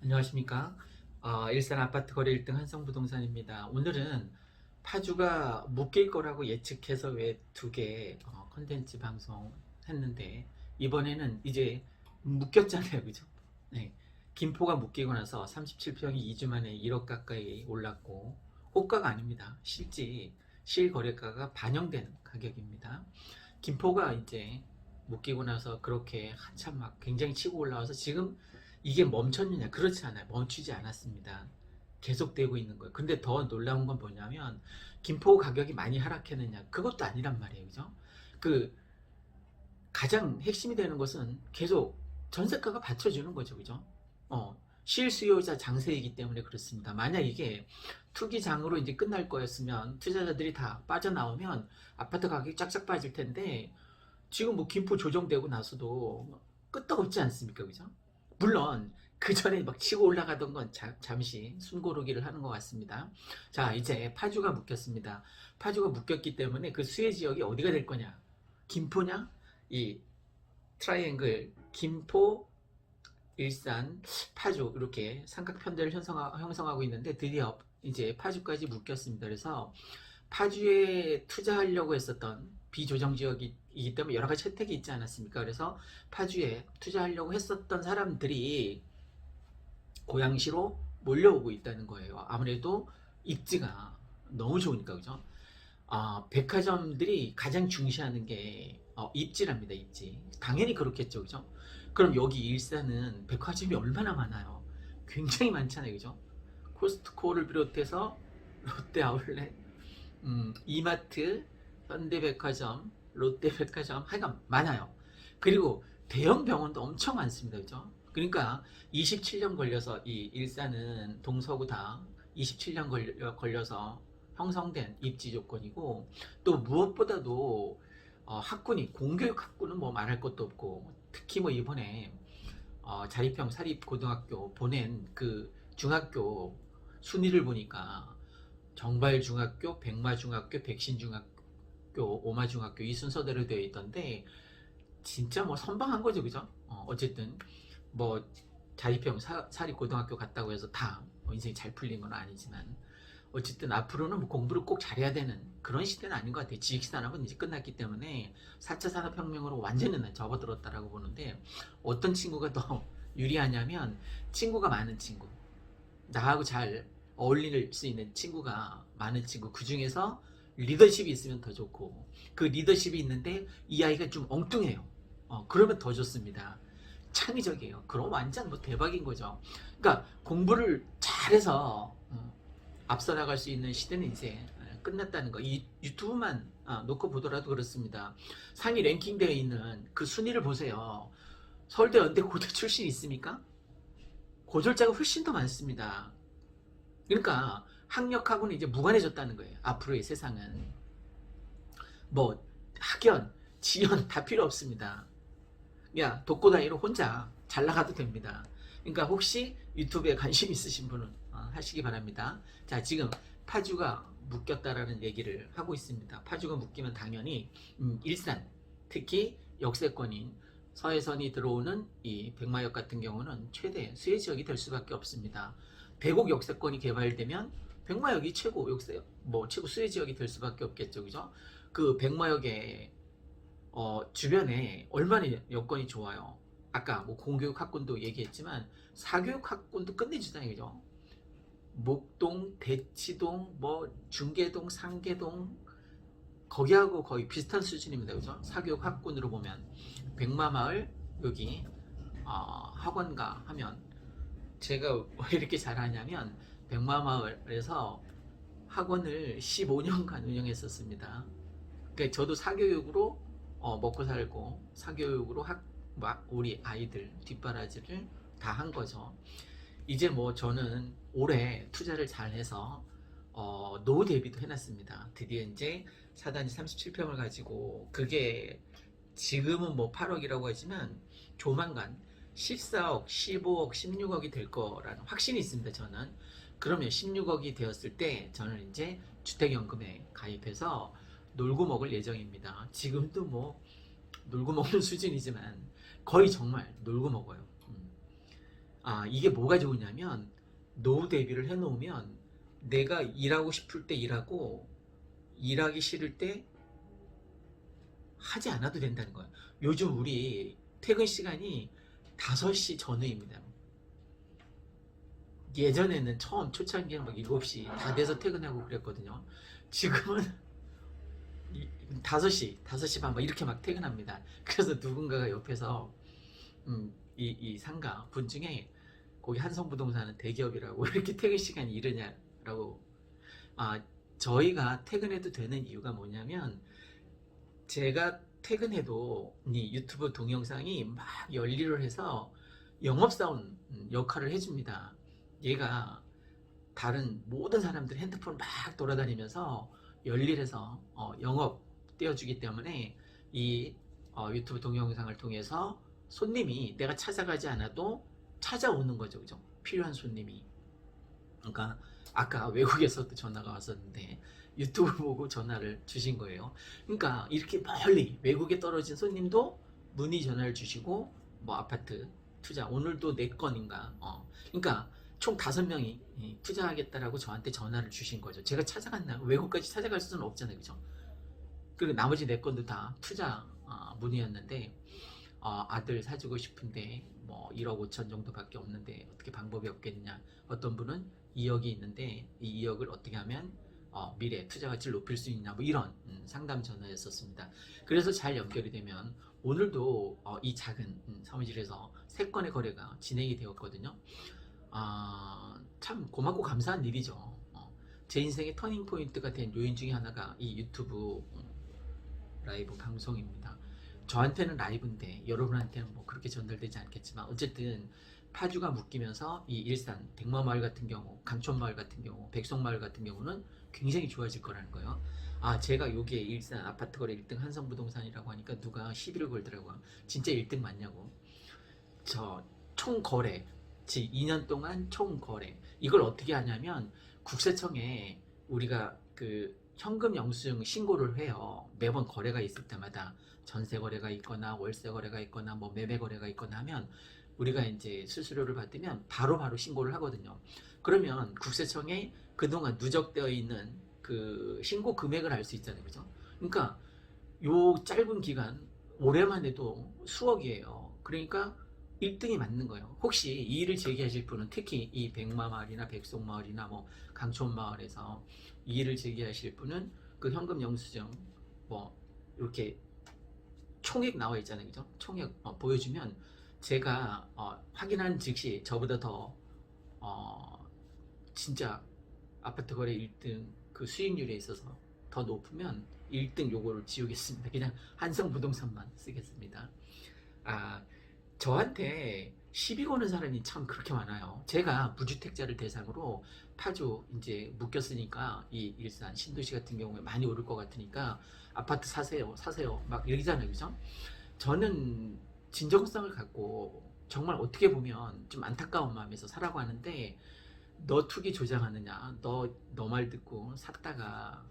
안녕하십니까. 일산 아파트 거래 1등 한성부동산입니다. 오늘은 파주가 묶일 거라고 예측해서 왜 두 개 컨텐츠 방송했는데, 이번에는 이제 묶였잖아요. 그죠? 네. 김포가 묶이고 나서 37평이 2주 만에 1억 가까이 올랐고, 호가가 아닙니다. 실거래가가 반영된 가격입니다. 김포가 이제 묶이고 나서 그렇게 한참 막 굉장히 치고 올라와서 지금 이게 멈췄느냐? 그렇지 않아요. 멈추지 않았습니다. 계속되고 있는 거예요. 근데 더 놀라운 건 뭐냐면 김포 가격이 많이 하락했느냐? 그것도 아니란 말이에요. 그죠? 그 가장 핵심이 되는 것은 계속 전세가가 받쳐주는 거죠. 그죠? 실수요자 장세이기 때문에 그렇습니다. 만약 이게 투기장으로 이제 끝날 거였으면 투자자들이 다 빠져나오면 아파트 가격이 쫙쫙 빠질 텐데, 지금 뭐 김포 조정되고 나서도 끄떡없지 않습니까? 그죠? 물론 그 전에 막 치고 올라가던 건 잠시 숨고르기를 하는 것 같습니다. 자, 이제 파주가 묶였습니다. 파주가 묶였기 때문에 그 수혜 지역이 어디가 될 거냐? 김포냐? 이 트라이앵글 김포, 일산, 파주 이렇게 삼각편대를 형성하고 있는데, 드디어 이제 파주까지 묶였습니다. 그래서 파주에 투자하려고 했었던 비조정 지역이기 때문에 여러 가지 혜택이 있지 않았습니까? 그래서 파주에 투자하려고 했었던 사람들이 고양시로 몰려오고 있다는 거예요. 아무래도 입지가 너무 좋으니까. 그죠? 백화점들이 가장 중시하는 게 입지랍니다. 입지. 당연히 그렇겠죠. 그죠? 그럼 여기 일산은 백화점이 얼마나 많아요? 굉장히 많잖아요. 그죠? 코스트코를 비롯해서 롯데 아울렛, 이마트, 현대백화점, 롯데백화점, 하여간 많아요. 그리고 대형 병원도 엄청 많습니다. 그죠? 그러니까 27년 걸려서 이 일산은 동서구 다 27년 걸려서 형성된 입지 조건이고, 또 무엇보다도 학군이 공교육 학군은 뭐 말할 것도 없고, 특히 뭐 이번에 자립형 사립고등학교 보낸 그 중학교 순위를 보니까 정발중학교, 백마중학교, 백신중학교, 오마중학교 이 순서대로 되어 있던데, 진짜 뭐 선방한 거죠. 그죠? 어쨌든 뭐 자립형 사립고등학교 갔다고 해서 다 인생이 잘 풀린 건 아니지만, 어쨌든 앞으로는 뭐 공부를 꼭 잘해야 되는 그런 시대는 아닌 것 같아요. 지식산업은 이제 끝났기 때문에 4차 산업혁명으로 완전히 접어들었다라고 보는데, 어떤 친구가 더 유리하냐면 친구가 많은 친구, 나하고 잘 어울릴 수 있는 친구가 많은 친구, 그 중에서 리더십이 있으면 더 좋고, 그 리더십이 있는데 이 아이가 좀 엉뚱해요. 그러면 더 좋습니다. 창의적이에요. 그럼 완전 뭐 대박인 거죠. 그러니까 공부를 잘해서 앞서 나갈 수 있는 시대는 이제 끝났다는 거. 이 유튜브만 놓고 보더라도 그렇습니다. 상위 랭킹되어 있는 그 순위를 보세요. 서울대, 연대, 고대 출신이 있습니까? 고졸자가 훨씬 더 많습니다. 그러니까 학력하고는 이제 무관해졌다는 거예요. 앞으로의 세상은 뭐 학연, 지연 다 필요 없습니다. 야, 독고다이로 혼자 잘 나가도 됩니다. 그러니까 혹시 유튜브에 관심 있으신 분은 하시기 바랍니다. 자, 지금 파주가 묶였다라는 얘기를 하고 있습니다. 파주가 묶이면 당연히 일산, 특히 역세권인 서해선이 들어오는 이 백마역 같은 경우는 최대 수혜 지역이 될 수밖에 없습니다. 대곡 역세권이 개발되면 백마역이 최고 최고 수혜 지역이 될 수밖에 없겠죠. 그죠? 그 백마역에 주변에 얼마나 여건이 좋아요. 아까 뭐 공교육 학군도 얘기했지만 사교육 학군도 끝내주잖아요. 그죠? 목동, 대치동, 뭐 중계동, 상계동, 거기하고 거의 비슷한 수준입니다. 그죠? 사교육 학군으로 보면 백마마을, 여기 학원가 하면, 제가 왜 이렇게 잘하냐면 백마마을에서 학원을 15년간 운영했었습니다. 그러니까 저도 사교육으로 먹고 살고, 사교육으로 우리 아이들 뒷바라지를 다 한 거죠. 이제 뭐 저는 올해 투자를 잘 해서 노후 대비도 해놨습니다. 드디어 이제 사단지 37평을 가지고, 그게 지금은 뭐 8억이라고 하지만 조만간 14억, 15억, 16억이 될 거라는 확신이 있습니다. 저는. 그러면 16억이 되었을 때 저는 이제 주택연금에 가입해서 놀고 먹을 예정입니다. 지금도 뭐 놀고 먹는 수준이지만 거의 정말 놀고 먹어요. 이게 뭐가 좋으냐면 노후 대비를 해놓으면 내가 일하고 싶을 때 일하고 일하기 싫을 때 하지 않아도 된다는 거예요. 요즘 우리 퇴근 시간이 5시 전후입니다. 예전에는 처음 초창기에는 막 7시 다 돼서 퇴근하고 그랬거든요. 지금은 5시 반 막 이렇게 막 퇴근합니다. 그래서 누군가가 옆에서 이 상가 분 중에 거기 한성부동산은 대기업이라고 이렇게 퇴근 시간이 이르냐라고. 저희가 퇴근해도 되는 이유가 뭐냐면 제가 퇴근해도 이 유튜브 동영상이 막 열일을 해서 영업사원 역할을 해줍니다. 얘가 다른 모든 사람들 핸드폰 막 돌아다니면서 열일해서 영업 떼어주기 때문에 이 유튜브 동영상을 통해서 손님이 내가 찾아가지 않아도 찾아오는 거죠. 그죠? 필요한 손님이. 그러니까 아까 외국에서도 전화가 왔었는데 유튜브 보고 전화를 주신 거예요. 그러니까 이렇게 멀리 외국에 떨어진 손님도 문의 전화를 주시고 뭐 아파트 투자 오늘도 4건인가. 그러니까 총 5명이 투자하겠다라고 저한테 전화를 주신 거죠. 제가 찾아갔나? 외국까지 찾아갈 수는 없잖아요. 그죠? 그리고 나머지 4건도 다 투자 문의였는데 아들 사주고 싶은데 뭐 1억 5천 정도밖에 없는데 어떻게 방법이 없겠냐. 어떤 분은 2억이 있는데 이 2억을 어떻게 하면 미래 투자 가치를 높일 수 있냐 뭐 이런 상담 전화였었습니다. 그래서 잘 연결이 되면 오늘도 이 작은 사무실에서 3건의 거래가 진행이 되었거든요. 참 고맙고 감사한 일이죠. 제 인생의 터닝 포인트가 된 요인 중에 하나가 이 유튜브 라이브 방송입니다. 저한테는 라이브인데 여러분한테는 뭐 그렇게 전달되지 않겠지만 어쨌든 파주가 묶이면서 이 일산 백마마을 같은 경우, 강촌마을 같은 경우, 백송마을 같은 경우는 굉장히 좋아질 거라는 거예요. 제가 여기에 일산 아파트 거래 1등 한성부동산이라고 하니까 누가 시비를 걸더라고요. 진짜 1등 맞냐고. 저 총 거래, 즉 2년 동안 총 거래. 이걸 어떻게 하냐면 국세청에 우리가 그 현금 영수증 신고를 해요. 매번 거래가 있을 때마다 전세 거래가 있거나 월세 거래가 있거나 뭐 매매 거래가 있거나 하면 우리가 이제 수수료를 받으면 바로바로 신고를 하거든요. 그러면 국세청에 그동안 누적되어 있는 그 신고 금액을 알 수 있잖아요. 그죠? 그러니까 요 짧은 기간 올해만 해도 수억이에요. 그러니까 1등이 맞는 거예요. 혹시 이 일을 제기하실 분은 특히 이 백마마을이나 백송마을이나 뭐 강촌마을에서 이 일을 제기하실 분은 그 현금 영수증 뭐 이렇게 총액 나와 있잖아요. 그죠? 총액 보여주면 제가 확인한 즉시 저보다 더 진짜 아파트 거래 1등 그 수익률에 있어서 더 높으면 1등 요거를 지우겠습니다. 그냥 한성부동산만 쓰겠습니다. 저한테 시비 거는 사람이 참 그렇게 많아요. 제가 무주택자를 대상으로 파주 이제 묶였으니까 이 일산 신도시 같은 경우에 많이 오를 것 같으니까 아파트 사세요, 사세요 막 이러잖아요. 그죠? 저는 진정성을 갖고 정말 어떻게 보면 좀 안타까운 마음에서 사라고 하는데 너 투기 조장하느냐, 너 말 듣고 샀다가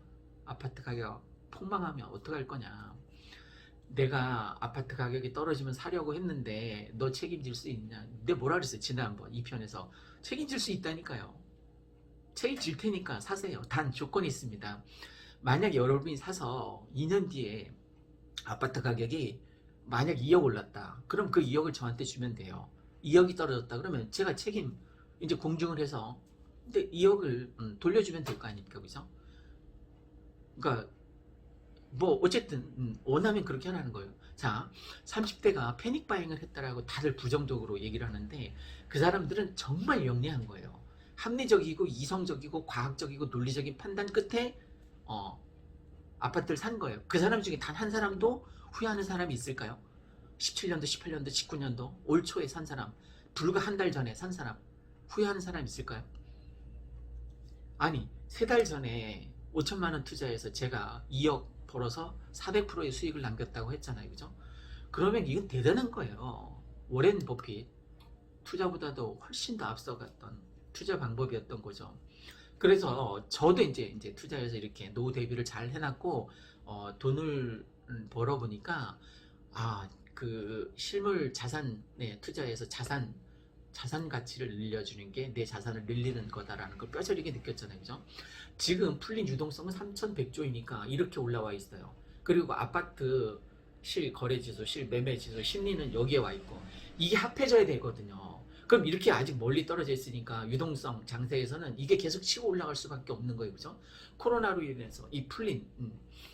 아파트 가격 폭망하면 어떡할 거냐. 내가 아파트 가격이 떨어지면 사려고 했는데 너 책임질 수 있냐. 내가 뭐라 그랬어요 지난번 2편에서. 책임질 수 있다니까요. 책임질 테니까 사세요. 단 조건이 있습니다. 만약 여러분이 사서 2년 뒤에 아파트 가격이 만약 2억 올랐다. 그럼 그 2억을 저한테 주면 돼요. 2억이 떨어졌다 그러면 제가 책임 이제 공증을 해서 근데 2억을 돌려주면 될 거 아닙니까. 그죠? 그러니까 뭐 어쨌든 원하면 그렇게 하라는 거예요. 자, 30대가 패닉 바잉을 했다라고 다들 부정적으로 얘기를 하는데 그 사람들은 정말 영리한 거예요. 합리적이고 이성적이고 과학적이고 논리적인 판단 끝에 아파트를 산 거예요. 그 사람 중에 단 한 사람도 후회하는 사람이 있을까요? 17년도, 18년도, 19년도 올 초에 산 사람, 불과 한 달 전에 산 사람 후회하는 사람 있을까요? 아니, 3달 전에 5천만 원 투자해서 제가 2억 벌어서 400%의 수익을 남겼다고 했잖아요. 그죠? 그러면 이건 대단한 거예요. 워렌 버핏 투자보다도 훨씬 더 앞서갔던 투자 방법이었던 거죠. 그래서 저도 이제 투자해서 이렇게 노후 대비를 잘 해놨고 돈을 벌어보니까 그 실물 자산에 투자해서 자산 자산 가치를 늘려주는 게 내 자산을 늘리는 거다라는 걸 뼈저리게 느꼈잖아요. 그죠? 지금 풀린 유동성은 3,100조이니까 이렇게 올라와 있어요. 그리고 아파트 실 거래지수, 실 매매지수, 심리는 여기에 와 있고 이게 합해져야 되거든요. 그럼 이렇게 아직 멀리 떨어져 있으니까 유동성 장세에서는 이게 계속 치고 올라갈 수밖에 없는 거예요. 그죠? 코로나로 인해서 이 풀린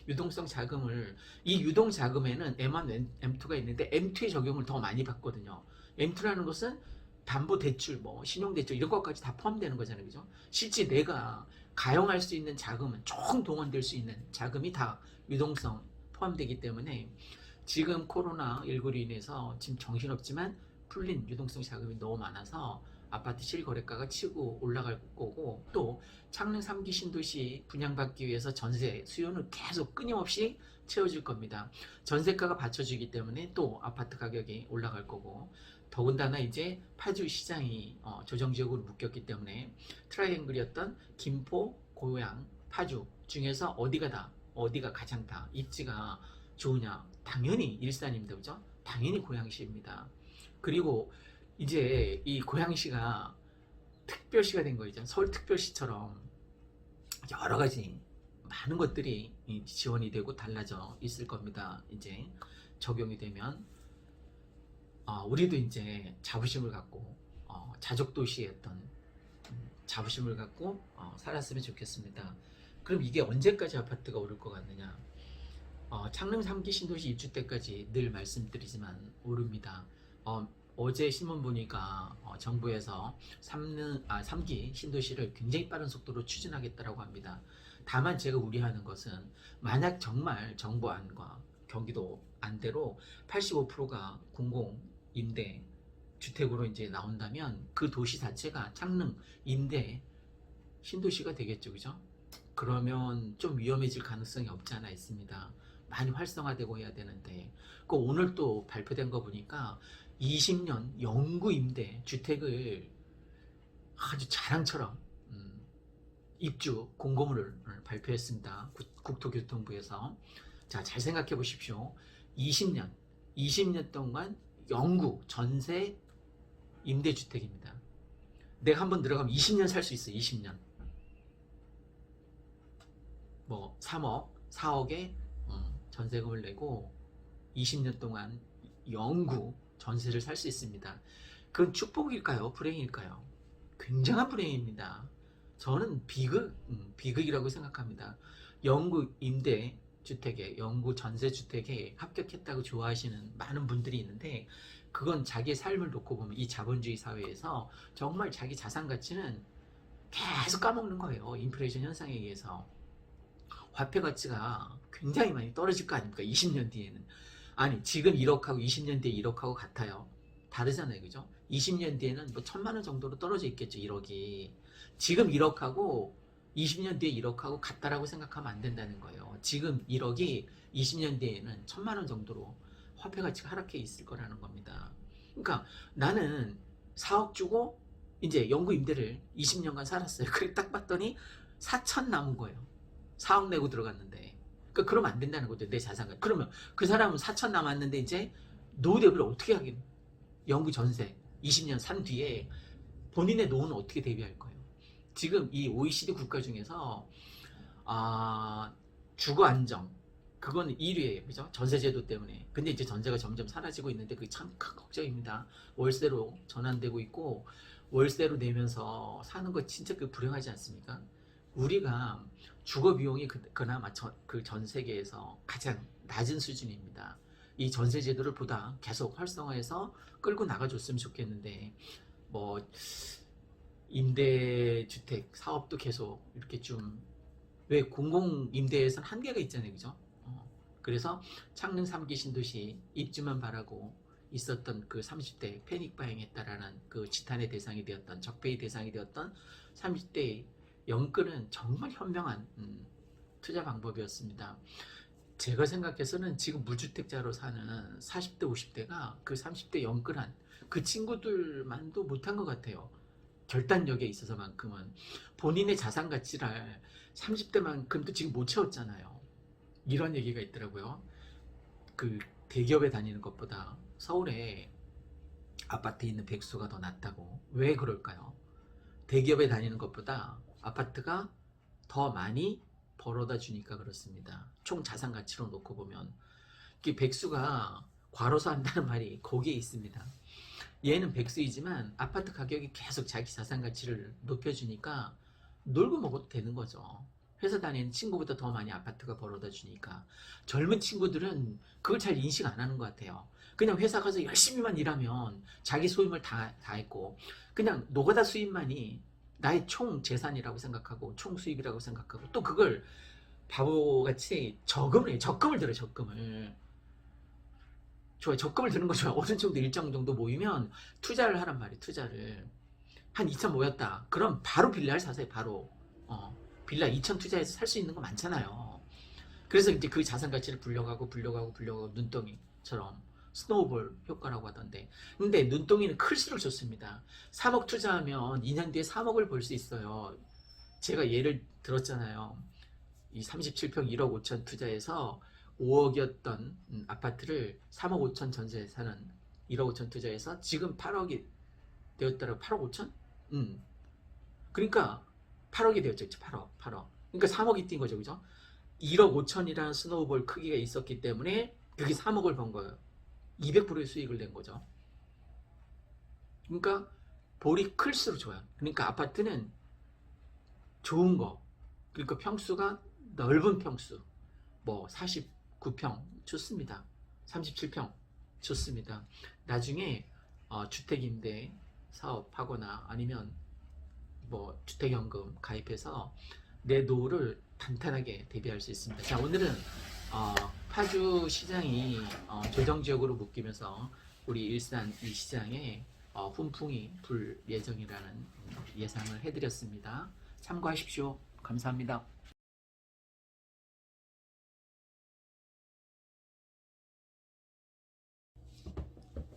유동성 자금을, 이 유동 자금에는 M1, M2가 있는데 M2의 적용을 더 많이 받거든요. M2라는 것은 담보 대출, 뭐 신용 대출 이런 것까지 다 포함되는 거잖아요. 그죠? 실제 내가 가용할 수 있는 자금은 총 동원될 수 있는 자금이 다 유동성 포함되기 때문에 지금 코로나19로 인해서 지금 정신없지만 풀린 유동성 자금이 너무 많아서 아파트 실거래가가 치고 올라갈 거고, 또 창릉 3기 신도시 분양받기 위해서 전세 수요는 계속 끊임없이 채워질 겁니다. 전세가가 받쳐주기 때문에 또 아파트 가격이 올라갈 거고, 더군다나 이제 파주 시장이 조정지역으로 묶였기 때문에 트라이앵글이었던 김포, 고양, 파주 중에서 어디가 가장 다 입지가 좋으냐? 당연히 일산입니다. 그죠? 당연히 고양시입니다. 그리고 이제 이 고양시가 특별시가 된 거죠. 서울특별시처럼 여러 가지 많은 것들이 지원이 되고 달라져 있을 겁니다. 이제 적용이 되면 우리도 이제 자부심을 갖고 자족도시의 어떤 자부심을 갖고 살았으면 좋겠습니다. 그럼 이게 언제까지 아파트가 오를 것 같느냐? 창릉 3기 신도시 입주 때까지 늘 말씀드리지만 오릅니다. 어제 신문 보니까 정부에서 3기 신도시를 굉장히 빠른 속도로 추진하겠다고 합니다. 다만 제가 우려하는 것은 만약 정말 정부 안과 경기도 안대로 85%가 공공 임대 주택으로 이제 나온다면 그 도시 자체가 창릉 임대 신도시가 되겠죠. 그죠? 그러면 좀 위험해질 가능성이 없지 않아 있습니다. 많이 활성화되고 해야 되는데, 오늘 또 발표된 거 보니까 20년 영구 임대 주택을 아주 자랑처럼 입주 공고문을 발표했습니다. 국토교통부에서. 자, 잘 생각해 보십시오. 20년 동안 영구 전세 임대주택입니다. 내가 한번 들어가면 20년 살 수 있어요. 20년. 뭐 3억, 4억에 전세금을 내고 20년 동안 영구 전세를 살 수 있습니다. 그건 축복일까요? 불행일까요? 굉장한 불행입니다. 저는 비극이라고 생각합니다. 영구 임대 주택에, 영구 전세 주택에 합격했다고 좋아하시는 많은 분들이 있는데, 그건 자기의 삶을 놓고 보면 이 자본주의 사회에서 정말 자기 자산 가치는 계속 까먹는 거예요. 인플레이션 현상에 의해서. 화폐 가치가 굉장히 많이 떨어질 거 아닙니까? 20년 뒤에는. 아니, 지금 1억하고 20년 뒤에 1억하고 같아요? 다르잖아요. 그죠? 20년 뒤에는 뭐 1,000만 원 정도로 떨어져 있겠죠. 1억이. 지금 1억하고 20년 뒤에 1억하고 같다라고 생각하면 안 된다는 거예요. 지금 1억이 20년 뒤에는 1,000만 원 정도로 화폐 가치가 하락해 있을 거라는 겁니다. 그러니까 나는 4억 주고 이제 영구 임대를 20년간 살았어요. 그래 딱 봤더니 4천 남은 거예요. 4억 내고 들어갔는데. 그러니까 그러면 안 된다는 거죠. 내 자산가. 그러면 그 사람은 4천 남았는데 이제 노후 대비를 어떻게 하긴? 영구 전세 20년 산 뒤에 본인의 노후는 어떻게 대비할 거예요? 지금 이 OECD 국가 중에서 주거 안정 그건 1위예요. 그죠? 전세제도 때문에. 근데 이제 전세가 점점 사라지고 있는데 그게 참 큰 걱정입니다. 월세로 전환되고 있고, 월세로 내면서 사는 거 진짜 불행하지 않습니까? 우리가 주거 비용이 그나마 그 전 세계에서 가장 낮은 수준입니다. 이 전세 제도를 보다 계속 활성화해서 끌고 나가줬으면 좋겠는데, 뭐 임대주택 사업도 계속 이렇게 좀, 왜 공공 임대에서는 한계가 있잖아요. 그죠? 그래서 창릉 3기 신도시 입주만 바라고 있었던 그 30대 패닉바잉했다라는 그 지탄의 대상이 되었던, 적폐의 대상이 되었던 30대의 영끌은 정말 현명한 투자 방법이었습니다. 제가 생각해서는 지금 무주택자로 사는 40대 50대가 그 30대 영끌한 그 친구들만도 못한 것 같아요. 결단력에 있어서만큼은. 본인의 자산 가치를 30대만큼도 지금 못 채웠잖아요. 이런 얘기가 있더라고요. 그 대기업에 다니는 것보다 서울에 아파트에 있는 백수가 더 낫다고. 왜 그럴까요? 대기업에 다니는 것보다 아파트가 더 많이 벌어다 주니까 그렇습니다. 총 자산 가치로 놓고 보면 이 백수가 과로사 한다는 말이 거기에 있습니다. 얘는 백수이지만 아파트 가격이 계속 자기 자산 가치를 높여주니까 놀고 먹어도 되는 거죠. 회사 다니는 친구보다 더 많이 아파트가 벌어다 주니까. 젊은 친구들은 그걸 잘 인식 안 하는 것 같아요. 그냥 회사 가서 열심히만 일하면 자기 소임을 다 했고, 그냥 노가다 수입만이 나의 총 재산이라고 생각하고 총 수입이라고 생각하고, 또 그걸 바보같이 적금을 해요. 적금을 들어요. 적금을. 좋아요. 적금을 드는 거 좋아요. 어느 정도 일정 정도 모이면 투자를 하란 말이에요. 투자를. 한 2천 모였다. 그럼 바로 빌라를 사세요. 바로. 빌라 2천 투자해서 살 수 있는 거 많잖아요. 그래서 이제 그 자산 가치를 불려가고 눈덩이처럼 스노우볼 효과라고 하던데. 근데 눈덩이는 클수록 좋습니다. 3억 투자하면 2년 뒤에 3억을 벌 수 있어요. 제가 예를 들었잖아요. 이 37평 1억 5천 투자해서 5억이었던 아파트를 3억 5천 전세 사는 1억 5천 투자해서 지금 8억이 되었더라고. 8억 5천? 그러니까 8억이 되었죠. 8억. 그러니까 3억이 뛴 거죠. 그죠? 1억 5천이라는 스노우볼 크기가 있었기 때문에 그게 3억을 번 거예요. 200%의 수익을 낸 거죠. 그러니까 볼이 클수록 좋아요. 그러니까 아파트는 좋은 거. 그러니까 평수가 넓은 평수. 뭐 49평 좋습니다. 37평 좋습니다. 나중에 주택임대 사업하거나 아니면 뭐 주택연금 가입해서 내 노후를 탄탄하게 대비할 수 있습니다. 자, 오늘은 파주 시장이 조정지역으로 묶이면서 우리 일산 이 시장에 훈풍이 불 예정이라는 예상을 해드렸습니다. 참고하십시오. 감사합니다.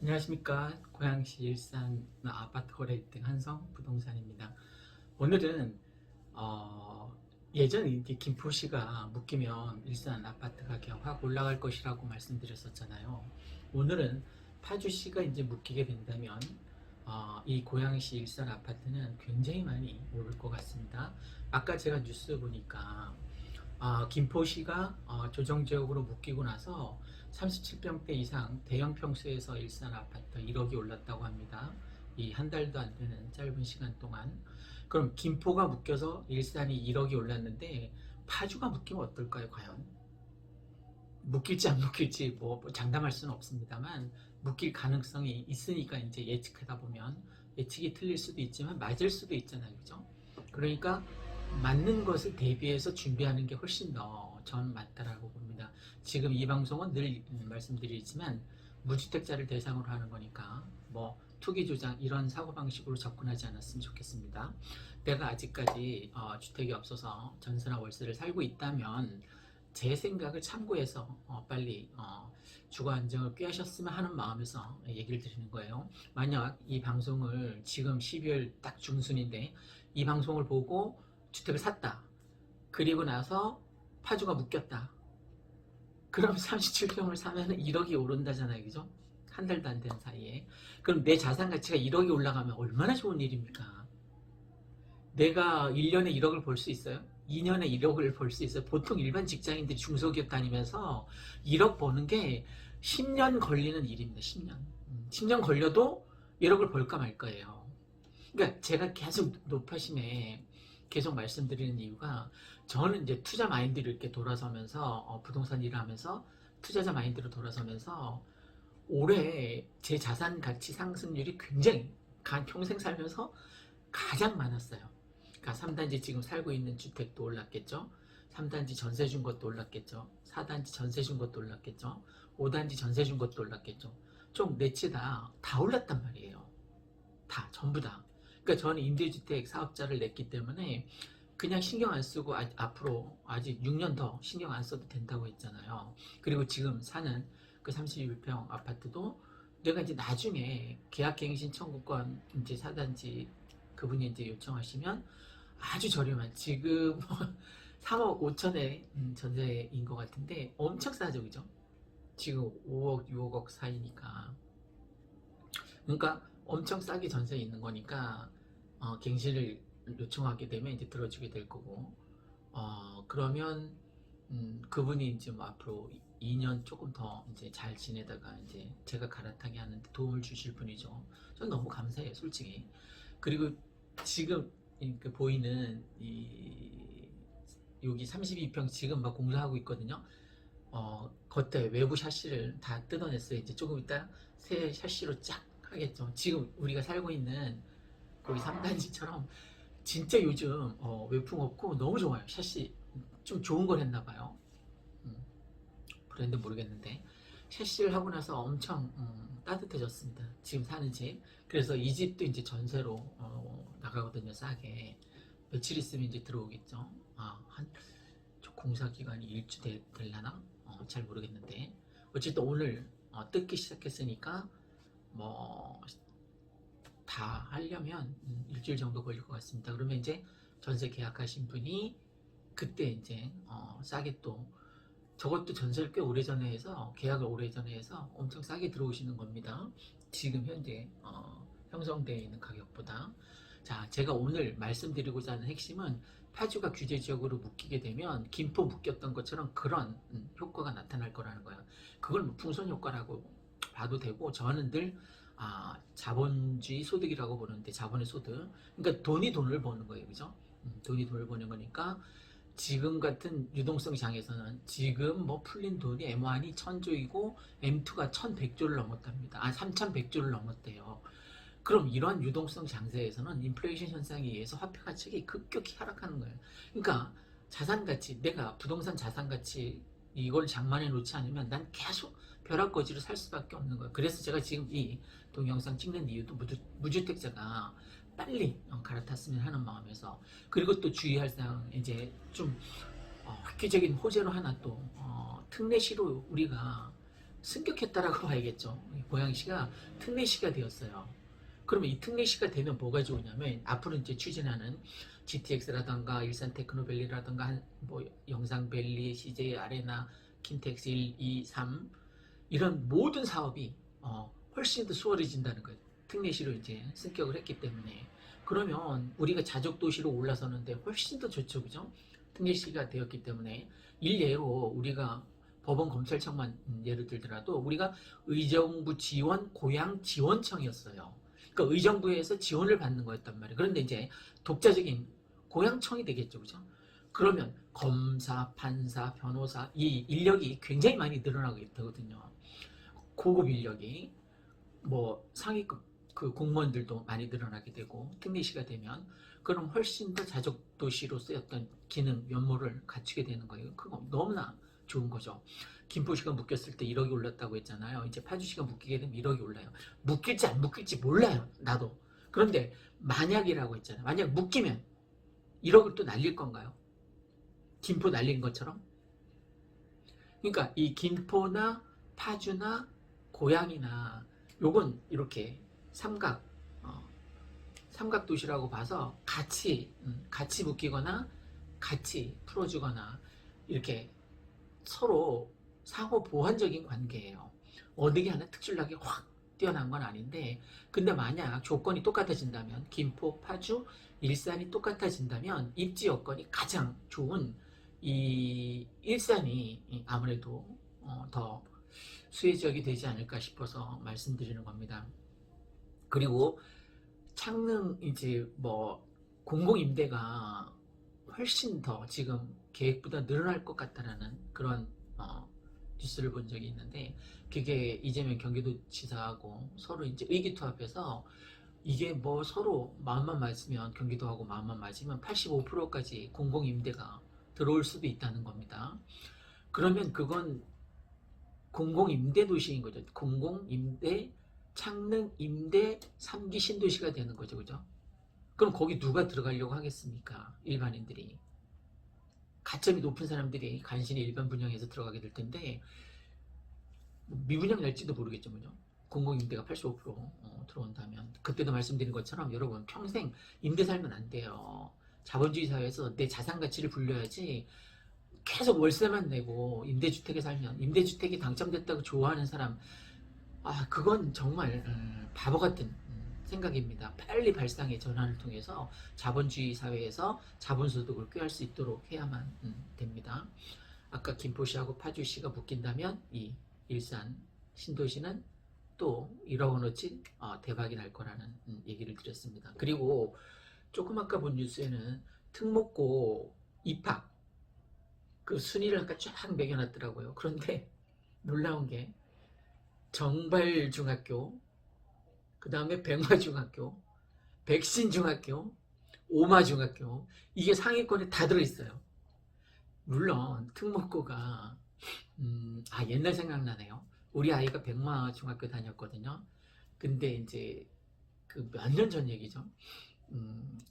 안녕하십니까. 고양시 일산 아파트 거래 1등 한성 부동산입니다. 오늘은 예전에 이제 김포시가 묶이면 일산 아파트 가격 확 올라갈 것이라고 말씀드렸었잖아요. 오늘은 파주시가 이제 묶이게 된다면 이 고양시 일산 아파트는 굉장히 많이 오를 것 같습니다. 아까 제가 뉴스 보니까 김포시가 조정지역으로 묶이고 나서 37평대 이상 대형 평수에서 일산 아파트 1억이 올랐다고 합니다. 이 한 달도 안 되는 짧은 시간 동안. 그럼 김포가 묶여서 일산이 1억이 올랐는데 파주가 묶이면 어떨까요, 과연? 묶일지 안 묶일지 뭐 장담할 수는 없습니다만 묶일 가능성이 있으니까 이제 예측하다 보면 예측이 틀릴 수도 있지만 맞을 수도 있잖아요, 그죠? 그러니까 맞는 것을 대비해서 준비하는 게 훨씬 더 전 맞다라고 봅니다. 지금 이 방송은 늘 말씀드리지만 무주택자를 대상으로 하는 거니까 뭐 투기 조장 이런 사고방식으로 접근하지 않았으면 좋겠습니다. 내가 아직까지 주택이 없어서 전세나 월세를 살고 있다면 제 생각을 참고해서 빨리 주거 안정을 꾀하셨으면 하는 마음에서 얘기를 드리는 거예요. 만약 이 방송을 지금 12월 딱 중순인데 이 방송을 보고 주택을 샀다. 그리고 나서 파주가 묶였다. 그럼 37평을 사면 1억이 오른다잖아요. 그죠? 한 달도 안 된 사이에. 그럼 내 자산 가치가 1억이 올라가면 얼마나 좋은 일입니까? 내가 1년에 1억을 벌 수 있어요? 2년에 1억을 벌 수 있어요? 보통 일반 직장인들이 중소기업 다니면서 1억 버는 게 10년 걸리는 일입니다. 10년. 10년 걸려도 1억을 벌까 말 거예요. 그러니까 제가 계속 높아심에 계속 말씀드리는 이유가 저는 이제 투자 마인드를 이렇게 돌아서면서 부동산 일을 하면서 투자자 마인드로 돌아서면서 올해 제 자산 가치 상승률이 굉장히 평생 살면서 가장 많았어요. 그러니까 3단지 지금 살고 있는 주택도 올랐겠죠. 3단지 전세 준 것도 올랐겠죠. 4단지 전세 준 것도 올랐겠죠. 5단지 전세 준 것도 올랐겠죠. 총 넷이 다 올랐단 말이에요. 다 전부 다. 그러니까 저는 임대주택 사업자를 냈기 때문에 그냥 신경 안 쓰고 앞으로 아직 6년 더 신경 안 써도 된다고 했잖아요. 그리고 지금 사는 그 31평 아파트도 내가 이제 나중에 계약갱신 청구권 이제 4단지 그분이 이제 요청하시면 아주 저렴한 지금 3억 5천에 전세인 것 같은데 엄청 싸죠, 그죠? 지금 5억, 6억 사이니까 그러니까 엄청 싸게 전세에 있는 거니까 갱신을 요청하게 되면 이제 들어주게 될 거고, 그러면 그분이 이제 뭐 앞으로 2년 조금 더 이제 잘 지내다가 이제 제가 갈아타게 하는데 도움을 주실 분이죠. 저는 너무 감사해요, 솔직히. 그리고 지금 그 보이는 여기 32평 지금 막 공사하고 있거든요. 겉에 외부 샤시를 다 뜯어냈어요. 이제 조금 이따 새 샤시로 쫙 하겠죠. 지금 우리가 살고 있는 거기 3단지처럼 진짜 요즘 외풍 없고 너무 좋아요. 샤시 좀 좋은 걸 했나 봐요. 브랜드 모르겠는데 샤시를 하고 나서 엄청 따뜻해졌습니다. 지금 사는 집. 그래서 이 집도 이제 전세로 나가거든요. 싸게. 며칠 있으면 이제 들어오겠죠. 공사 기간이 일주 될라나? 잘 모르겠는데 어쨌든 오늘 뜯기 시작했으니까 뭐 다 하려면 일주일 정도 걸릴 것 같습니다. 그러면 이제 전세 계약하신 분이 그때 이제 싸게 또 저것도 전세를 꽤 오래전에 해서 계약을 오래전에 해서 엄청 싸게 들어오시는 겁니다. 지금 현재 형성되어 있는 가격보다. 자, 제가 오늘 말씀드리고자 하는 핵심은 파주가 규제 지역으로 묶이게 되면 김포 묶였던 것처럼 그런 효과가 나타날 거라는 거예요. 그걸 뭐 풍선 효과라고 봐도 되고, 저는 늘 자본주의 소득이라고 보는데, 자본의 소득, 그러니까 돈이 돈을 버는 거예요, 그죠? 돈이 돈을 버는 거니까 지금 같은 유동성 장에서는 지금 뭐 풀린 돈이 M1이 1000조이고 M2가 1100조를 넘었답니다. 3100조를 넘었대요. 그럼 이런 유동성 장세에서는 인플레이션 현상에 의해서 화폐 가치가 급격히 하락하는 거예요. 그러니까 자산 가치, 내가 부동산 자산 가치 이걸 장만해 놓지 않으면 난 계속 벼락거지로 살 수밖에 없는 거예요. 그래서 제가 지금 이 동영상 찍는 이유도 무주택자가 빨리 갈아탔으면 하는 마음에서. 그리고 또 주의할 사항, 이제 좀 획기적인 호재로 하나 또 특례시로 우리가 승격했다라고 봐야겠죠. 고양시가 특례시가 되었어요. 그러면 이 특례시가 되면 뭐가 좋으냐면 앞으로 이제 추진하는 GTX라던가 일산 테크노밸리라던가 뭐 영상밸리, CJ 아레나, 킨텍스 1, 2, 3 이런 모든 사업이 훨씬 더 수월해진다는 거예요. 특례시로 이제 승격을 했기 때문에. 그러면 우리가 자족 도시로 올라서는데 훨씬 더 좋죠, 그죠? 특례시가 되었기 때문에. 일례로 우리가 법원 검찰청만 예를 들더라도 우리가 의정부 지원 고양 지원청이었어요. 그러니까 의정부에서 지원을 받는 거였단 말이에요. 그런데 이제 독자적인 고양청이 되겠죠, 그죠? 그러면 검사, 판사, 변호사 이 인력이 굉장히 많이 늘어나고 있거든요. 고급 인력이 뭐 상위급 그 공무원들도 많이 늘어나게 되고, 특례시가 되면 그럼 훨씬 더 자족 도시로서의 어떤 기능 면모를 갖추게 되는 거예요. 그거 너무나 좋은 거죠. 김포시가 묶였을 때 1억이 올랐다고 했잖아요. 이제 파주시가 묶이게 되면 1억이 올라요. 묶일지 안 묶일지 몰라요, 나도. 그런데 만약이라고 했잖아요. 만약 묶이면 1억을 또 날릴 건가요? 김포 날린 것처럼? 그러니까 이 김포나 파주나 고양이나 요건 이렇게 삼각 도시라고 봐서 같이 묶이거나 같이 풀어주거나 이렇게 서로 상호 보완적인 관계예요. 어느 게 하나 특출나게 확 뛰어난 건 아닌데, 근데 만약 조건이 똑같아진다면, 김포, 파주, 일산이 똑같아진다면 입지 여건이 가장 좋은 이 일산이 아무래도 더 수혜 지역이 되지 않을까 싶어서 말씀드리는 겁니다. 그리고 창릉 이제 뭐 공공임대가 훨씬 더 지금 계획보다 늘어날 것 같다라는 그런 뉴스를 본 적이 있는데, 그게 이재명 경기도지사하고 서로 이제 의기투합해서 이게 뭐 서로 마음만 맞으면, 경기도하고 마음만 맞으면 85%까지 공공임대가 들어올 수도 있다는 겁니다. 그러면 그건 공공임대 도시인 거죠. 공공임대, 창릉임대 3기 신도시가 되는 거죠, 그죠? 그럼 거기 누가 들어가려고 하겠습니까? 일반인들이. 가점이 높은 사람들이 간신히 일반 분양해서 들어가게 될 텐데, 미분양 날지도 모르겠죠, 그죠? 공공임대가 85% 들어온다면. 그때도 말씀드린 것처럼 여러분 평생 임대 살면 안 돼요. 자본주의 사회에서 내 자산 가치를 불려야지 계속 월세만 내고 임대주택에 살면, 임대주택이 당첨됐다고 좋아하는 사람 그건 정말 바보 같은 생각입니다. 빨리 발상의 전환을 통해서 자본주의 사회에서 자본소득을 꾀할 수 있도록 해야만 됩니다. 아까 김포시하고 파주시가 묶인다면 이 일산 신도시는 또 1억 원어치 대박이 날 거라는 얘기를 드렸습니다. 그리고 조금 아까 본 뉴스에는 특목고 입학 그 순위를 아까 쫙 매겨놨더라고요. 그런데 놀라운 게 정발중학교, 그 다음에 백마중학교, 백신중학교, 오마중학교, 이게 상위권에 다 들어있어요. 물론 특목고가 옛날 생각나네요. 우리 아이가 백마중학교 다녔거든요. 근데 이제 그 몇 년 전 얘기죠.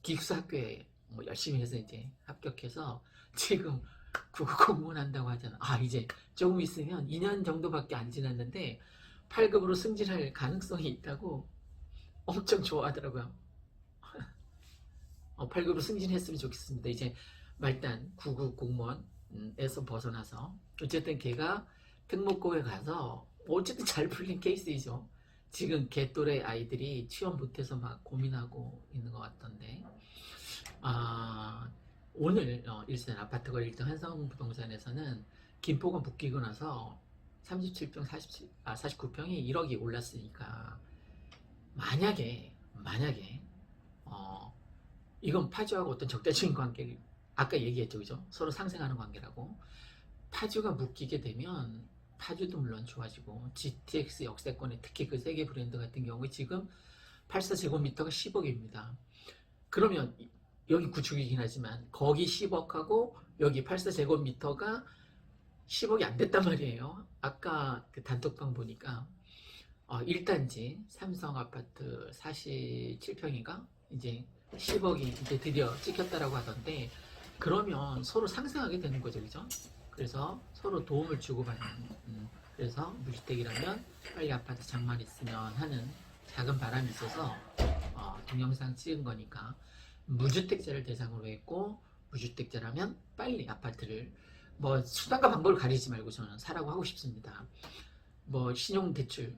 기숙사 학교에 뭐 열심히 해서 이제 합격해서 지금 국어 공무원 한다고 하잖아. 이제 조금 있으면 2년 정도밖에 안 지났는데 8급으로 승진할 가능성이 있다고 엄청 좋아하더라고요. 8급으로 승진했으면 좋겠습니다. 이제 말단 9급 공무원에서 벗어나서 어쨌든 걔가 특목고에 가서 어쨌든 잘 풀린 케이스이죠. 지금 걔 또래 아이들이 취업 못해서 막 고민하고 있는 것 같던데 오늘 일산 아파트 거래 1등 한성부동산에서는 김포가 묶이고 나서 37평 49평이 1억이 올랐으니까 만약에 이건 파주하고 어떤 적대적인 관계를 아까 얘기했죠, 그죠? 서로 상생하는 관계라고. 파주가 묶이게 되면 파주도 물론 좋아지고 GTX 역세권의 특히 그 세계 브랜드 같은 경우에 지금 84제곱미터가 10억입니다. 그러면 여기 구축이긴 하지만 거기 10억하고 여기 84제곱미터가 10억이 안 됐단 말이에요. 아까 그 단톡방 보니까 1단지 삼성 아파트 47평인가 이제 10억이 이제 드디어 찍혔다라고 하던데 그러면 서로 상생하게 되는 거죠, 그죠? 그래서 서로 도움을 주고받는 그래서 무주택이라면 빨리 아파트 장만했으면 하는 작은 바람이 있어서 동영상 찍은 거니까 무주택자를 대상으로 했고 무주택자라면 빨리 아파트를 뭐 수단과 방법을 가리지 말고 저는 사라고 하고 싶습니다. 뭐 신용대출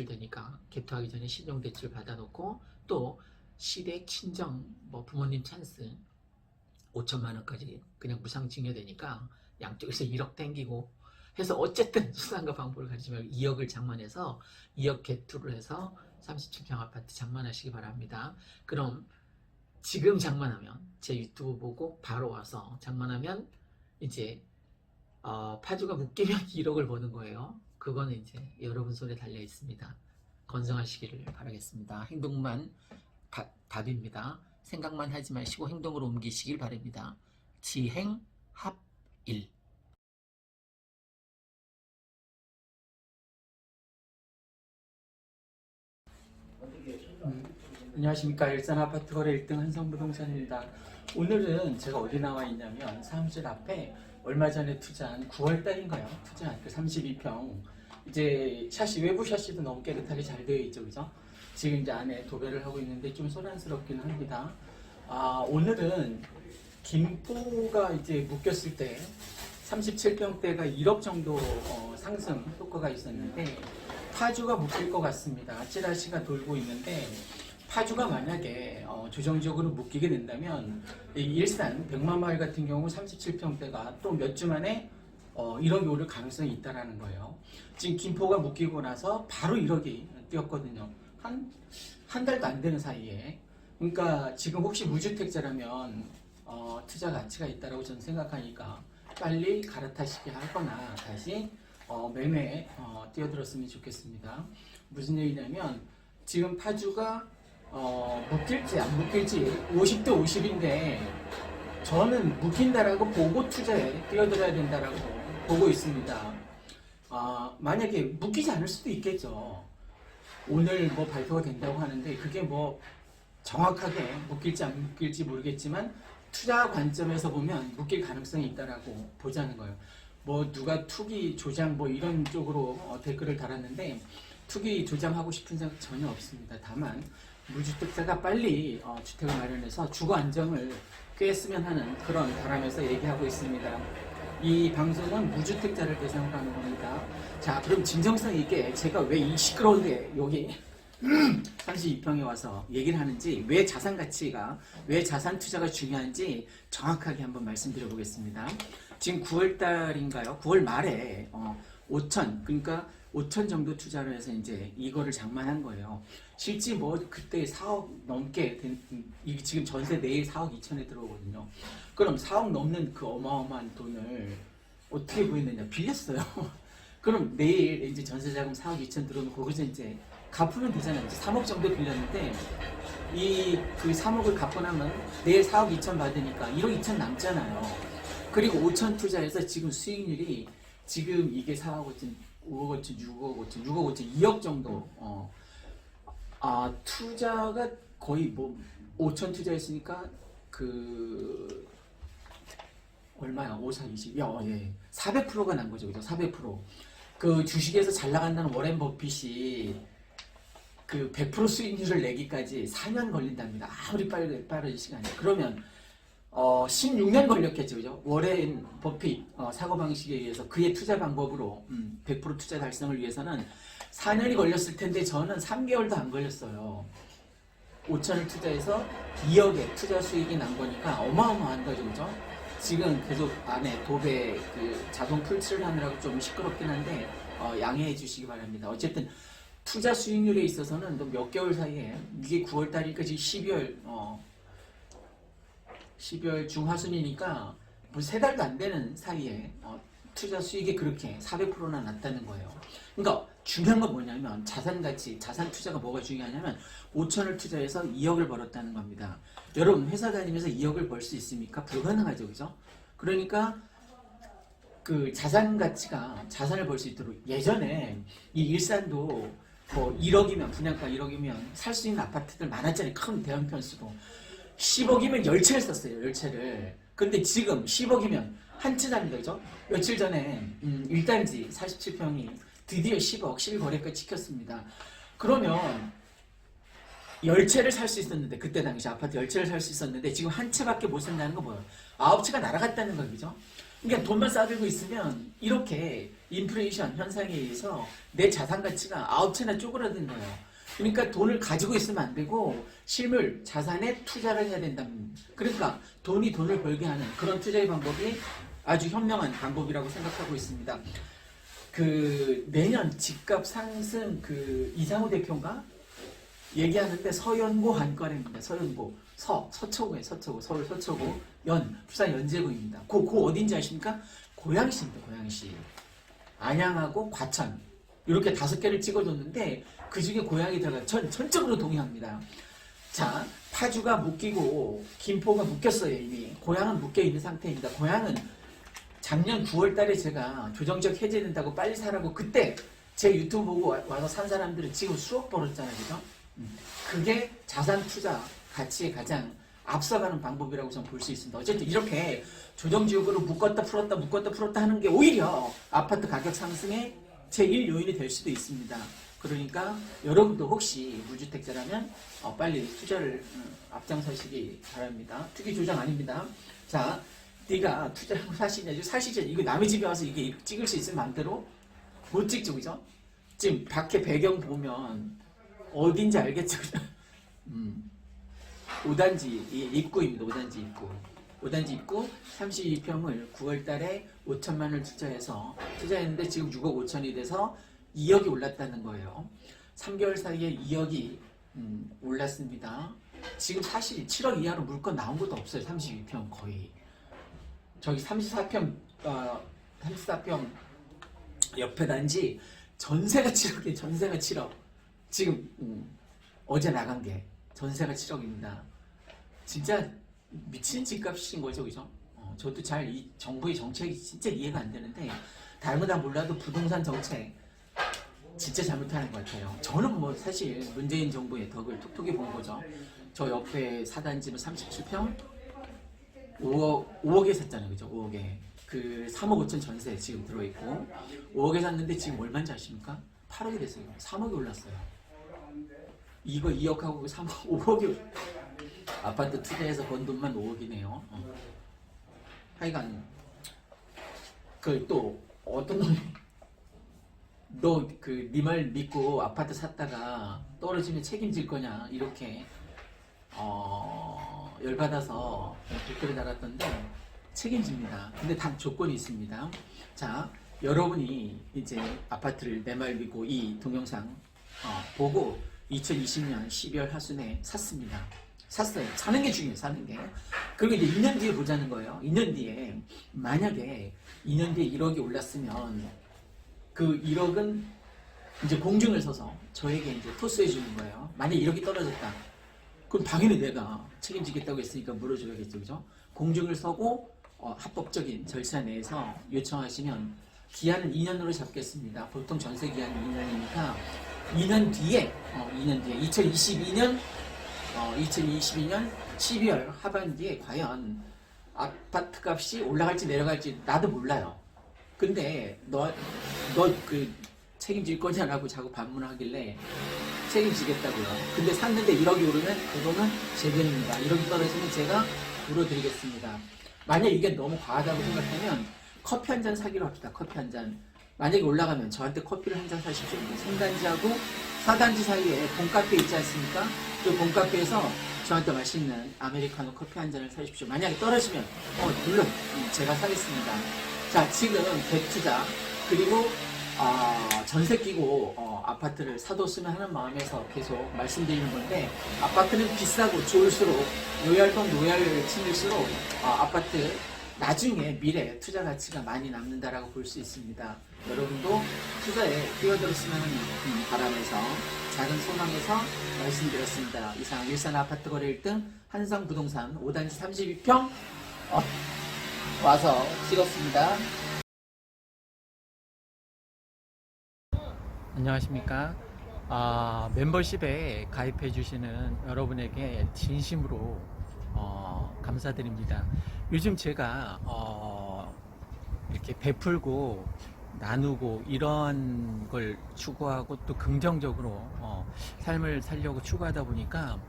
되니까 갭투하기 전에 신용대출 받아놓고 또 시댁 친정 뭐 부모님 찬스 5천만 원까지 그냥 무상증여 되니까 양쪽에서 1억 땡기고 해서 어쨌든 수단과 방법을 가리지 말고 2억을 장만해서 2억 갭투를 해서 37평 아파트 장만하시기 바랍니다. 그럼 지금 장만하면 제 유튜브 보고 바로 와서 장만하면 이제 파주가 묶이면 1억을 버는 거예요. 그거는 이제 여러분 손에 달려 있습니다. 건성하시기를 바라겠습니다. 행동만 답입니다. 생각만 하지 마시고 행동으로 옮기시길 바랍니다. 지행합일. 안녕하십니까. 일산 아파트 거래 1등 한성부동산입니다. 오늘은 제가 어디 나와 있냐면 사무실 앞에 얼마 전에 투자한 9월달인가요? 투자한 그 32평 이제 샤시 외부 샤시도 너무 깨끗하게 잘 되어 있죠, 그죠? 지금 이제 안에 도배를 하고 있는데 좀 소란스럽긴 합니다. 오늘은 김포가 이제 묶였을 때 37평대가 1억 정도 상승 효과가 있었는데 파주가 묶일 것 같습니다. 찌라시가 돌고 있는데 파주가 만약에 조정적으로 묶이게 된다면 이 일산 백마마을 같은 경우 37평대가 또 몇 주 만에 1억이 오를 가능성이 있다는 거예요. 지금 김포가 묶이고 나서 바로 1억이 뛰었거든요. 한 달도 안 되는 사이에. 그러니까 지금 혹시 무주택자라면 투자 가치가 있다고 저는 생각하니까 빨리 갈아타시게 하거나 다시 매매에 뛰어들었으면 좋겠습니다. 무슨 얘기냐면 지금 파주가 묶일지 안 묶일지 50대 50인데 저는 묶인다라고 보고 투자에 뛰어들어야 된다라고 보고 있습니다. 만약에 묶이지 않을 수도 있겠죠. 오늘 뭐 발표가 된다고 하는데 그게 뭐 정확하게 묶일지 안 묶일지 모르겠지만 투자 관점에서 보면 묶일 가능성이 있다라고 보자는 거예요. 뭐 누가 투기 조장 뭐 이런 쪽으로 댓글을 달았는데 투기 조장하고 싶은 생각 전혀 없습니다. 다만 무주택자가 빨리 주택을 마련해서 주거 안정을 꾀했으면 하는 그런 바람에서 얘기하고 있습니다. 이 방송은 무주택자를 대상으로 하는 겁니다. 자, 그럼 진정성 있게 제가 왜 이 시끄러운데 여기 32평에 와서 얘기를 하는지, 왜 자산 가치가, 왜 자산 투자가 중요한지 정확하게 한번 말씀드려 보겠습니다. 지금 9월 달인가요? 9월 말에 5천, 그러니까 5천 정도 투자를 해서 이제 이거를 장만한 거예요. 실제 뭐 그때 4억 넘게 된, 이게 지금 전세 내일 4억 2천에 들어오거든요. 그럼 4억 넘는 그 어마어마한 돈을 어떻게 구했느냐? 빌렸어요. 그럼 내일 이제 전세 자금 4억 2천 들어오면 거기서 이제 갚으면 되잖아요. 이제 3억 정도 빌렸는데 이 그 3억을 갚고 나면 내일 4억 2천 받으니까 1억 2천 남잖아요. 그리고 5천 투자해서 지금 수익률이, 지금 이게 4억 5천, 5억 5천, 6억 5천, 6억 5천, 2억 정도. 투자가 거의 뭐 5천 투자했으니까 그 얼마야? 5, 4, 20. 예. 400%가 난 거죠. 그죠? 400%. 그 주식에서 잘 나간다는 워렌 버핏이 그 100% 수익률을 내기까지 4년 걸린답니다. 아무리 빠른 시간이. 그러면 16년 걸렸겠죠. 그죠? 워렌 버핏 사고방식에 의해서 그의 투자 방법으로 100% 투자 달성을 위해서는 4년이 걸렸을 텐데 저는 3개월도 안 걸렸어요. 5천을 투자해서 2억의 투자 수익이 난 거니까 어마어마한 거죠. 그죠? 지금 계속 안에 도배 그 자동 풀칠을 하느라고 좀 시끄럽긴 한데 양해해 주시기 바랍니다. 어쨌든 투자 수익률에 있어서는 몇 개월 사이에, 이게 9월 달이니까 지금 12월 중하순이니까 뭐 3달도 안 되는 사이에 투자 수익이 그렇게 400%나 났다는 거예요. 그러니까 중요한 건 뭐냐면 자산 가치, 자산 투자가 뭐가 중요하냐면 5천을 투자해서 2억을 벌었다는 겁니다. 여러분 회사 다니면서 2억을 벌 수 있습니까? 불가능하죠. 그죠? 그러니까 그 자산 가치가, 자산을 벌 수 있도록, 예전에 이 일산도 뭐 1억이면, 분양가 1억이면 살 수 있는 아파트들 많았잖아요. 큰 대형 편수로. 10억이면 10채를 썼어요. 10채를. 근데 지금 10억이면 한 채 삽니다. 그죠? 며칠 전에 1단지 47평이 드디어 10억 실거래가 찍혔습니다. 그러면 10채를 살 수 있었는데, 그때 당시 아파트 10채를 살 수 있었는데 지금 한 채밖에 못 산다는 건 뭐예요? 9채가 날아갔다는 거죠. 그러니까 돈만 쌓아들고 있으면 이렇게 인플레이션 현상에 의해서 내 자산 가치가 9채나 쪼그라든 거예요. 그러니까 돈을 가지고 있으면 안 되고 실물, 자산에 투자를 해야 된다는, 그러니까 돈을 벌게 하는 그런 투자의 방법이 아주 현명한 방법이라고 생각하고 있습니다. 그 내년 집값 상승, 그 이상우 대표인가 얘기하는데 서연고 한과래입니다. 서연고, 서초구에, 서초구, 서울 서초구, 부산 연제구입니다. 그 어딘지 아십니까? 고양시입니다. 고양시. 안양하고 과천 이렇게 5개를 찍어줬는데 그 중에 고양이 들어가. 전적으로 동의합니다. 자, 파주가 묶이고 김포가 묶였어요. 이미 고양은 묶여 있는 상태입니다. 고양은 작년 9월 달에 제가 조정적 해제된다고 빨리 사라고, 그때 제 유튜브 보고 와서 산 사람들은 지금 수억 벌었잖아요. 그죠? 그게 자산 투자 가치에 가장 앞서가는 방법이라고 저는 볼 수 있습니다. 어쨌든 이렇게 조정지역으로 묶었다 풀었다 하는 게 오히려 아파트 가격 상승의 제1 요인이 될 수도 있습니다. 그러니까 여러분도 혹시 무주택자라면 빨리 투자를 앞장서시기 바랍니다. 투기 조장 아닙니다. 자, 네가 투자하고 사시냐, 이거 남의 집에 와서 이게 찍을 수 있으면 마음대로 못 찍죠. 그죠? 지금 밖에 배경 보면 어딘지 알겠죠? 5단지 입구입니다. 5단지 입구 32평을 9월 달에 5천만 원을 투자했는데 지금 6억 5천이 돼서 2억이 올랐다는 거예요. 3개월 사이에 2억이 올랐습니다. 지금 사실 7억 이하로 물건 나온 것도 없어요. 32평 거의. 저기 34평 옆에 단지 전세가 7억이에요. 전세가 7억. 지금 어제 나간 게 전세가 7억입니다. 진짜 미친 집값인 거죠. 그죠? 저도 잘 이 정부의 정책이 진짜 이해가 안 되는데, 다른 건 다 몰라도 부동산 정책 진짜 잘못하는 것 같아요. 저는 뭐 사실 문재인 정부의 덕을 톡톡히 본 거죠. 저 옆에 사단지는 37평 5억에 샀잖아요. 그죠? 5억에. 그 3억 5천 전세 지금 들어있고 5억에 샀는데 지금 얼마인지 아십니까? 8억이 됐어요. 3억이 올랐어요. 이거 2억하고 3억, 5억이 아파트 투자해서 번 돈만 5억이네요. 하여간 그 또 어떤 놈이 너 그 네 말 믿고 아파트 샀다가 떨어지면 책임질 거냐 이렇게 열받아서 댓글을 달았던데 책임집니다. 근데 단 조건이 있습니다. 자, 여러분이 이제 아파트를 내 말 믿고 이 동영상 보고 2020년 12월 하순에 샀습니다. 샀어요. 사는 게 중요해요. 사는 게. 그리고 이제 2년 뒤에 보자는 거예요. 2년 뒤에 만약에 2년 뒤에 1억이 올랐으면 그 1억은 이제 공증을 서서 저에게 이제 토스해 주는 거예요. 만약에 1억이 떨어졌다. 그럼 당연히 내가 책임지겠다고 했으니까 물어줘야겠죠. 그죠? 공증을 서고 합법적인 절차 내에서 요청하시면 기한은 2년으로 잡겠습니다. 보통 전세 기한이 2년이니까 2년 뒤에 2022년 12월 하반기에 과연 아파트 값이 올라갈지 내려갈지 나도 몰라요. 근데 너 그 책임질 거냐라고 자꾸 반문하길래 책임지겠다고요. 근데 샀는데 1억이 오르면 그거는 제 돈입니다. 1억이 떨어지면 제가 물어드리겠습니다. 만약 이게 너무 과하다고 생각하면 커피 한 잔 사기로 합시다. 커피 한 잔. 만약에 올라가면 저한테 커피를 한 잔 사십시오. 3단지하고 4단지 사이에 봄카페 있지 않습니까? 그 봄카페에서 저한테 맛있는 아메리카노 커피 한 잔을 사십시오. 만약에 떨어지면 물론 제가 사겠습니다. 자, 지금 대투자 그리고 전세 끼고 아파트를 사뒀으면 하는 마음에서 계속 말씀드리는 건데 아파트는 비싸고 좋을수록 로얄돈 로얄을 치밀수록 아파트 나중에 미래 투자 가치가 많이 남는다라고 볼 수 있습니다. 여러분도 투자에 뛰어들었으면 하는 바람에서 작은 소망에서 말씀드렸습니다. 이상 일산 아파트 거래 1등 한성부동산 5단지 32평 와서 찍었습니다. 안녕하십니까. 멤버십에 가입해 주시는 여러분에게 진심으로 감사드립니다. 요즘 제가 이렇게 베풀고 나누고 이런 걸 추구하고 또 긍정적으로 삶을 살려고 추구하다 보니까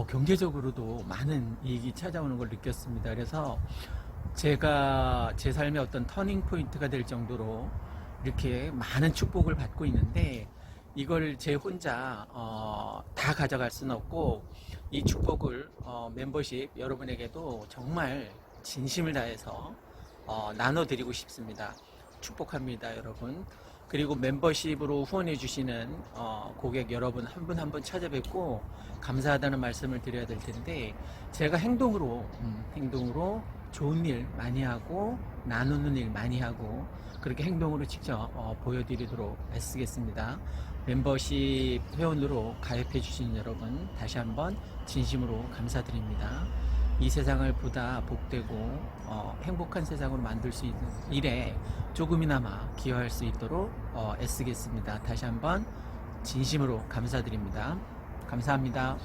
경제적으로도 많은 이익이 찾아오는 걸 느꼈습니다. 그래서 제가 제 삶의 어떤 터닝 포인트가 될 정도로 이렇게 많은 축복을 받고 있는데 이걸 제 혼자 다 가져갈 수는 없고 이 축복을 멤버십 여러분에게도 정말 진심을 다해서 나눠드리고 싶습니다. 축복합니다, 여러분. 그리고 멤버십으로 후원해 주시는 고객 여러분 한 분 한 분 찾아뵙고 감사하다는 말씀을 드려야 될 텐데 제가 행동으로 좋은 일 많이 하고 나누는 일 많이 하고 그렇게 행동으로 직접 보여드리도록 애쓰겠습니다. 멤버십 회원으로 가입해 주신 여러분 다시 한번 진심으로 감사드립니다. 이 세상을 보다 복되고 행복한 세상으로 만들 수 있는 일에 조금이나마 기여할 수 있도록 애쓰겠습니다. 다시 한번 진심으로 감사드립니다. 감사합니다.